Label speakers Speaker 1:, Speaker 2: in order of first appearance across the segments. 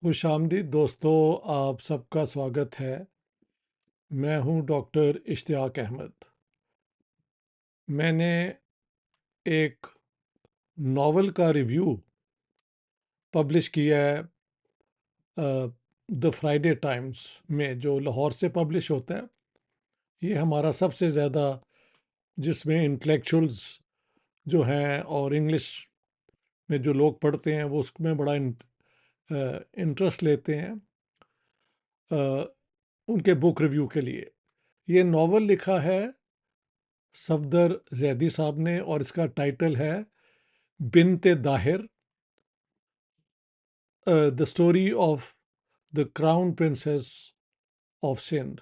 Speaker 1: खुशामदीद दोस्तों, आप सबका स्वागत है। मैं हूं डॉक्टर इश्तियाक अहमद। मैंने एक नॉवल का रिव्यू पब्लिश किया है द फ्राइडे टाइम्स में, जो लाहौर से पब्लिश होता है। ये हमारा सबसे ज़्यादा, जिसमें इंटेलेक्चुअल्स जो हैं और इंग्लिश में जो लोग पढ़ते हैं वो उसमें बड़ा इंटरेस्ट लेते हैं उनके बुक रिव्यू के लिए। ये नॉवल लिखा है सफदर जैदी साहब ने और इसका टाइटल है Binte Dahir, the story of the crown princess of Sindh.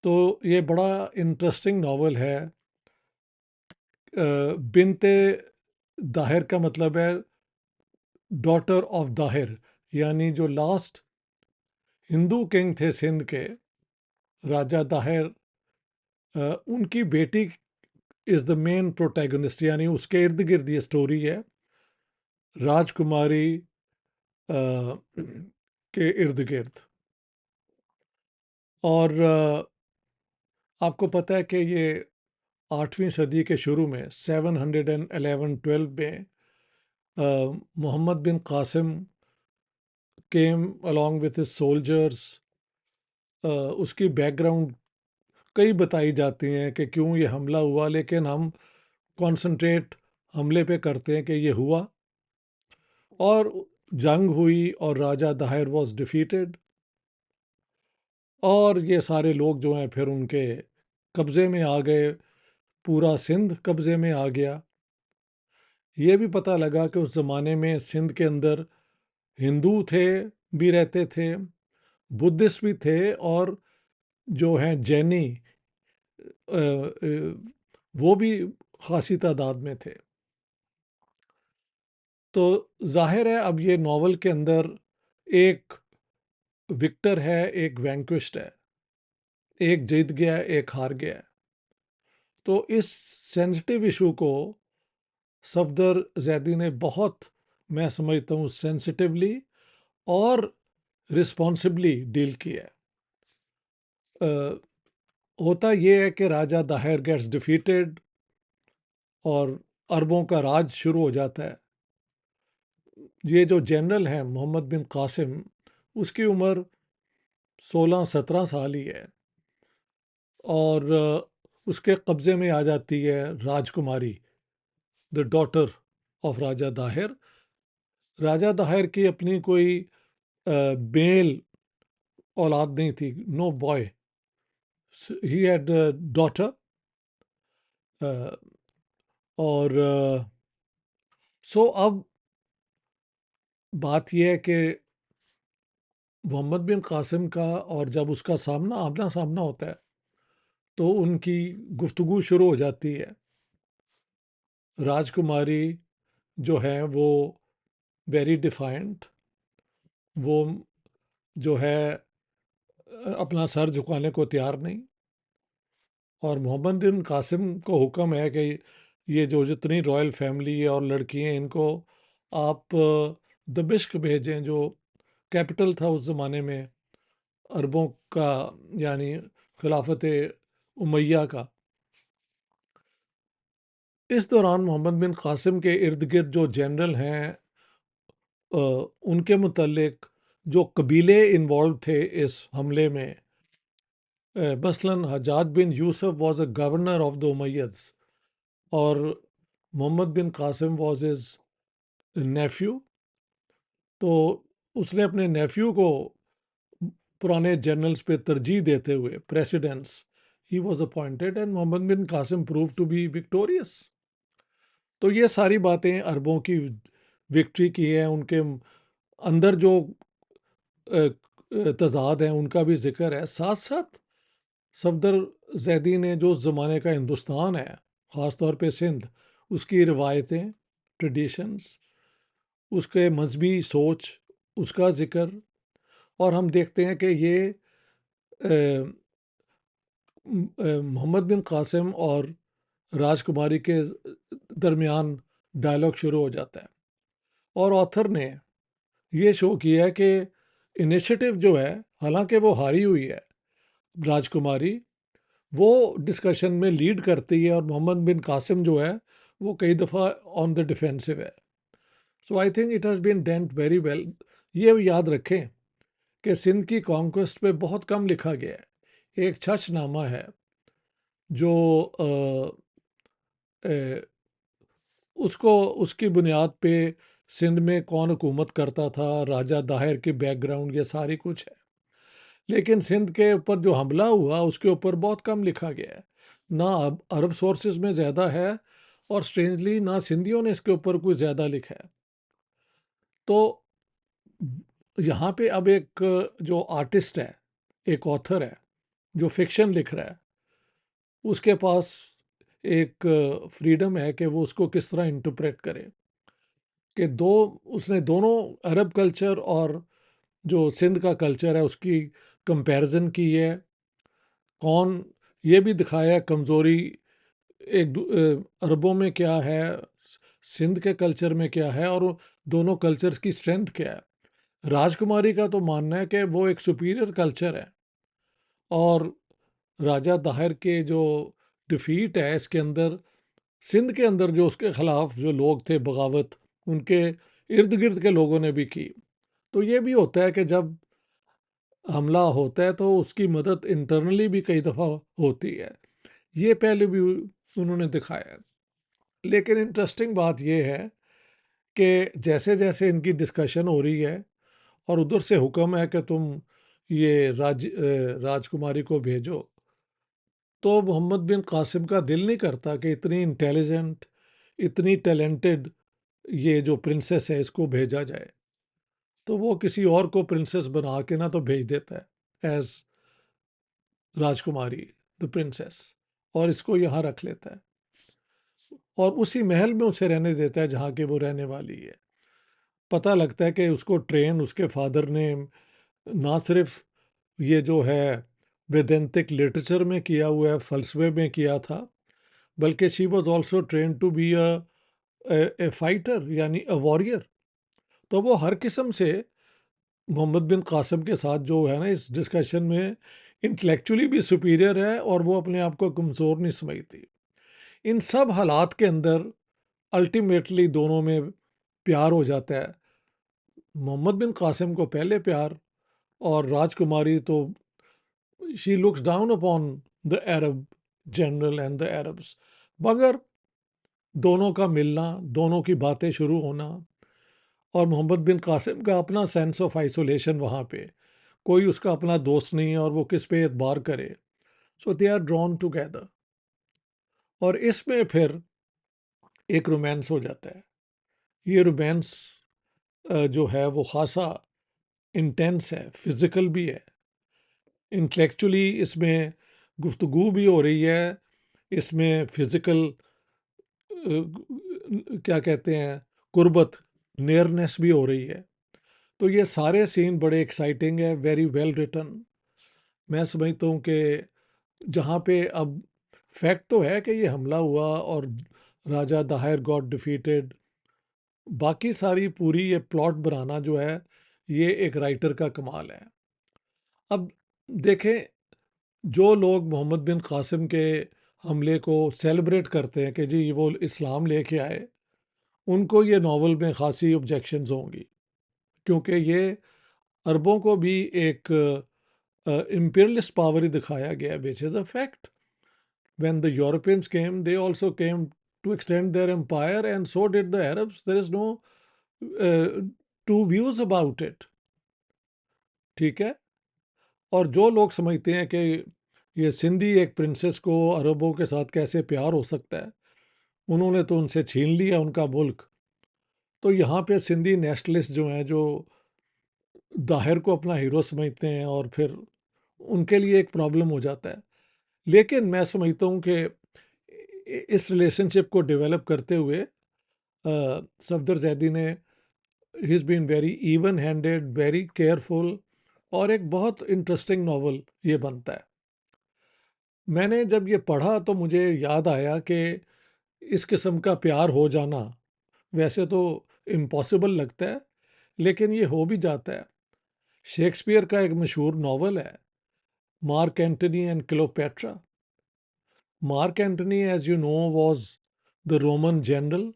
Speaker 1: तो ये बड़ा इंटरेस्टिंग नावल है। बिनते दाहिर का मतलब है डॉटर ऑफ दाहिर, यानी जो लास्ट हिंदू किंग थे सिंध के, राजा दाहिर, उनकी बेटी इज़ द मेन प्रोटैगनिस्ट, यानी उसके इर्द गिर्द ये स्टोरी है। राजकुमारी के इर्द गिर्द। और आपको पता है कि ये 8वीं सदी के शुरू में 711-12 में Mohammad bin Qasim came along with his soldiers. उसकी बैकग्राउंड कई बताई जाती हैं कि क्यों ये हमला हुआ, लेकिन हम कंसंट्रेट हमले पे करते हैं कि ये हुआ और जंग हुई और राजा दाहिर वाज डिफीटेड और ये सारे लोग जो हैं फिर उनके कब्ज़े में आ गए, पूरा सिंध कब्ज़े में आ गया। ये भी पता लगा कि उस ज़माने में सिंध के अंदर हिंदू थे, भी रहते थे, बुद्धिस्ट भी थे और जो हैं जैनी, वो भी खासी तादाद में थे। तो जाहिर है अब ये नावल के अंदर एक विक्टर है, एक वैंक्विश्ड है, एक जीत गया, एक हार गया। तो इस सेंसिटिव इशू को सफदर जैदी ने बहुत, मैं समझता हूँ, सेंसिटिवली और रिस्पॉन्सिबली डील किया है। होता ये है कि राजा दाहिर गेट्स डिफीटेड और अरबों का राज शुरू हो जाता है। ये जो जनरल है मोहम्मद बिन कासिम, उसकी उम्र 16-17 साल ही है और उसके कब्ज़े में आ जाती है राजकुमारी, the daughter of Raja Dahir. Raja Dahir की अपनी कोई मेल औलाद नहीं थी, no boy, he had daughter. और सो अब बात यह है कि मोहम्मद बिन कासिम का और जब उसका सामना आमना सामना होता है तो उनकी गुफ्तगू शुरू हो जाती है। राजकुमारी जो है वो वेरी डिफाइंट, वो जो है अपना सर झुकाने को तैयार नहीं। और मोहम्मद बिन कासिम को हुक्म है कि ये जो जितनी रॉयल फैमिली है और लड़की हैं, इनको आप दमिश्क भेजें, जो कैपिटल था उस ज़माने में अरबों का, यानी खिलाफत उमैया का। इस दौरान मोहम्मद बिन कासिम के इर्द गिर्द जो जनरल हैं, उनके मुतल्लिक जो कबीले इन्वॉल्व थे इस हमले में, मसलन Hajjaj bin Yusuf was a governor of the Umayyads और Mohammad bin Qasim was his nephew. तो उसने अपने नेफ्यू को पुराने जनरल्स पे तरजीह देते हुए precedence he was appointed and Mohammad bin Qasim prove to be victorious. तो ये सारी बातें अरबों की विक्ट्री की हैं, उनके अंदर जो तजाद हैं उनका भी जिक्र है। साथ साथ सफदर जैदी ने जो ज़माने का हिंदुस्तान है, ख़ास तौर पे सिंध, उसकी रिवायतें, ट्रेडिशंस, उसके मजहबी सोच, उसका जिक्र। और हम देखते हैं कि ये मोहम्मद बिन कासिम और राजकुमारी के दरमियान डायलॉग शुरू हो जाता है और ऑथर ने ये शो किया है कि इनिशिएटिव जो है, हालांकि वो हारी हुई है राजकुमारी, वो डिस्कशन में लीड करती है, और मोहम्मद बिन कासिम जो है वो कई दफ़ा ऑन द डिफेंसिव है। So I think it has been dealt very well. ये याद रखें कि सिंध की कॉन्क्वेस्ट पे बहुत कम लिखा गया है। एक छछनामा है जो अ, उसको उसकी बुनियाद पे सिंध में कौन हुकूमत करता था, राजा दाहिर की बैकग्राउंड, ये सारी कुछ है। लेकिन सिंध के ऊपर जो हमला हुआ उसके ऊपर बहुत कम लिखा गया है। ना अब अरब सोर्सेज में ज़्यादा है, और स्ट्रेंजली ना सिंधियों ने इसके ऊपर कुछ ज़्यादा लिखा है। तो यहाँ पे अब एक जो आर्टिस्ट है, एक ऑथर है जो फिक्शन लिख रहा है, उसके पास एक फ्रीडम है कि वो उसको किस तरह इंटरप्रेट करे। कि दो उसने दोनों अरब कल्चर और जो सिंध का कल्चर है उसकी कंपैरिजन की है। कौन ये भी दिखाया कमज़ोरी अरबों में क्या है, सिंध के कल्चर में क्या है, और दोनों कल्चर्स की स्ट्रेंथ क्या है। राजकुमारी का तो मानना है कि वो एक सुपीरियर कल्चर है, और राजा दाहिर के जो डिफीट है इसके अंदर, सिंध के अंदर जो उसके खिलाफ जो लोग थे बगावत, उनके इर्द गिर्द के लोगों ने भी की। तो ये भी होता है कि जब हमला होता है तो उसकी मदद इंटरनली भी कई दफ़ा होती है। ये पहले भी उन्होंने दिखाया है। लेकिन इंटरेस्टिंग बात यह है कि जैसे जैसे इनकी डिस्कशन हो रही है और उधर से हुक्म है कि तुम ये राजकुमारी को भेजो, तो मोहम्मद बिन कासिम का दिल नहीं करता कि इतनी इंटेलिजेंट, इतनी टैलेंटेड ये जो प्रिंसेस है इसको भेजा जाए। तो वो किसी और को प्रिंसेस बना के ना तो भेज देता है एज राजकुमारी, द प्रिंसेस, और इसको यहाँ रख लेता है और उसी महल में उसे रहने देता है जहाँ की वो रहने वाली है। पता लगता है कि उसको ट्रेन उसके फादर ने ना सिर्फ ये जो है वेदांतिक लिटरेचर में किया हुआ है, फलसफे में किया था, बल्कि she was also train to be a fighter, यानी अ वॉरियर। तो वो हर किस्म से मोहम्मद बिन कासिम के साथ जो है ना इस डिस्कशन में इंटेलेक्चुअली भी सुपीरियर है, और वो अपने आप को कमज़ोर नहीं समझती। इन सब हालात के अंदर अल्टीमेटली दोनों में प्यार हो जाता है। मोहम्मद बिन कासिम को पहले प्यार, और राजकुमारी तो she looks down upon the Arab general and the Arabs. मगर दोनों का मिलना, दोनों की बातें शुरू होना, और मोहम्मद बिन कासिम का अपना सेंस ऑफ आइसोलेशन, वहाँ पे कोई उसका अपना दोस्त नहीं है और वो किस पे एतबार करे। सो दे आर ड्रॉन टुगेदर, और इसमें फिर एक रोमांस हो जाता है। ये रोमांस जो है वो खासा इंटेंस है, फिजिकल भी है, इंटेलेक्चुअली इसमें गुफ्तगू भी हो रही है, इसमें फिजिकल क्या कहते हैं, कुर्बत, नियरनेस भी हो रही है। तो ये सारे सीन बड़े एक्साइटिंग है, वेरी वेल रिटन। मैं समझता हूँ कि जहाँ पे अब फैक्ट तो है कि ये हमला हुआ और राजा दाहिर गॉट डिफीटेड, बाकी सारी पूरी ये प्लॉट बनाना जो है ये एक राइटर का कमाल है। अब देखें, जो लोग मोहम्मद बिन कासिम के हमले को सेलिब्रेट करते हैं कि जी वो इस्लाम लेके आए, उनको ये नावल में खासी ऑब्जेक्शंस होंगी, क्योंकि ये अरबों को भी एक imperialist पावर ही दिखाया गया, which is a fact. When the Europeans came, they also came to extend their empire, and so did the Arabs. There is no uh, two views about it. ठीक है। और जो लोग समझते हैं कि ये सिंधी एक प्रिंसेस को अरबों के साथ कैसे प्यार हो सकता है, उन्होंने तो उनसे छीन लिया उनका मुल्क। तो यहाँ पे सिंधी नेशनलिस्ट जो हैं, जो दाहिर को अपना हीरो समझते हैं, और फिर उनके लिए एक प्रॉब्लम हो जाता है। लेकिन मैं समझता हूँ कि इस रिलेशनशिप को डेवलप करते हुए सफदर जैदी ने, he is been very even handed, very careful, और एक बहुत इंटरेस्टिंग नावल ये बनता है। मैंने जब ये पढ़ा तो मुझे याद आया कि इस किस्म का प्यार हो जाना वैसे तो इम्पॉसिबल लगता है, लेकिन ये हो भी जाता है। शेक्सपियर का एक मशहूर नावल है, Mark Antony and Cleopatra. Mark Antony, as you know, was the Roman general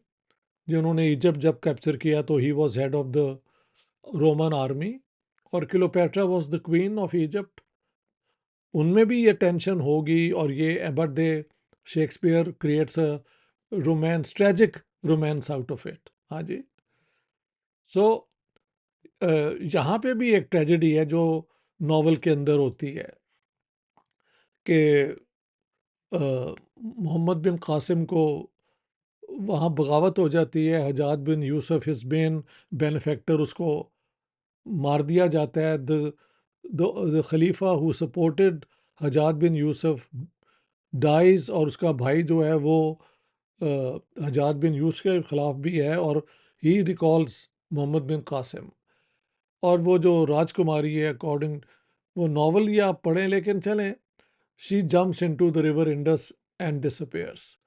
Speaker 1: जिन्होंने इजिप्ट जब कैप्चर किया तो he was head of the Roman army, और Cleopatra was the queen of Egypt. उनमें भी ये टेंशन होगी, और ये but they Shakespeare creates a romance, tragic romance out of it. हाँ जी। सो यहाँ पे भी एक ट्रेजेडी है जो नॉवल के अंदर होती है कि मोहम्मद बिन कासिम को वहाँ बगावत हो जाती है। Hajjaj bin Yusuf, his main benefactor, उसको मार दिया जाता है। द खलीफा who supported Hajjaj bin Yusuf dies, और उसका भाई जो है वो हजाज बिन यूसुफ के खिलाफ भी है, और ही रिकॉल्स मोहम्मद बिन कासिम। और वो जो राजकुमारी है, अकॉर्डिंग वो नॉवल ये आप पढ़ें, लेकिन चलें, she jumps into the river Indus and disappears.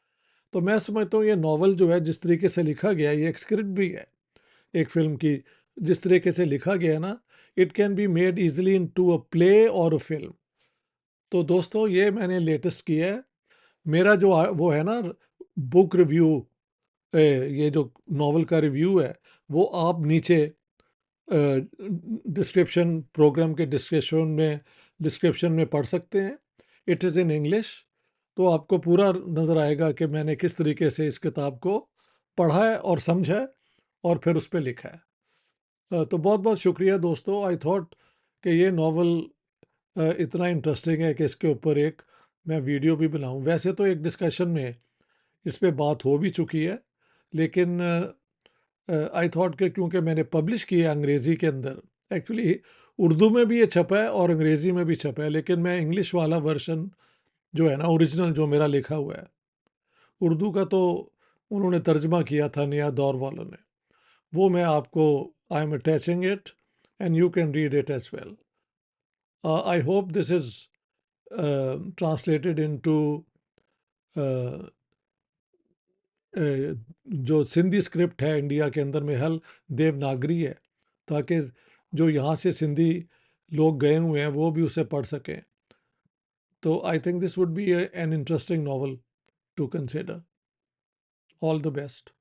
Speaker 1: तो मैं समझता हूँ ये नॉवल जो है जिस तरीके से लिखा गया है, ये एक स्क्रिप्ट भी है एक फिल्म की। जिस तरीके से लिखा गया है ना, it can be made easily into a play और अ फिल्म। तो दोस्तों, ये मैंने लेटेस्ट किया है। मेरा जो वो है ना, बुक रिव्यू, ये जो नॉवल का रिव्यू है, वो आप नीचे डिस्क्रिप्शन, प्रोग्राम के डिस्क्रिप्शन में पढ़ सकते हैं। इट इज़ इन इंग्लिश, तो आपको पूरा नज़र आएगा कि मैंने किस तरीके से इस किताब को पढ़ा है और समझा है और फिर उस पे लिखा है। तो बहुत बहुत शुक्रिया दोस्तों। आई थॉट कि ये नॉवल इतना इंटरेस्टिंग है कि इसके ऊपर एक मैं वीडियो भी बनाऊं। वैसे तो एक डिस्कशन में इस पे बात हो भी चुकी है, लेकिन आई थॉट कि क्योंकि मैंने पब्लिश किया अंग्रेज़ी के अंदर, एक्चुअली उर्दू में भी ये छपा है और अंग्रेज़ी में भी छपा है, लेकिन मैं इंग्लिश वाला वर्शन जो है ना, ओरिजिनल जो मेरा लिखा हुआ है, उर्दू का तो उन्होंने तर्जमा किया था नया दौर वालों ने, वो मैं आपको, I am attaching it and you can read it as well. I hope this is translated into जो सिंधी स्क्रिप्ट है इंडिया के अंदर में, हल देवनागरी है, ताकि जो यहाँ से सिंधी लोग गए हुए हैं वो भी उसे पढ़ सकें। तो I think this would be an interesting novel to consider. All the best.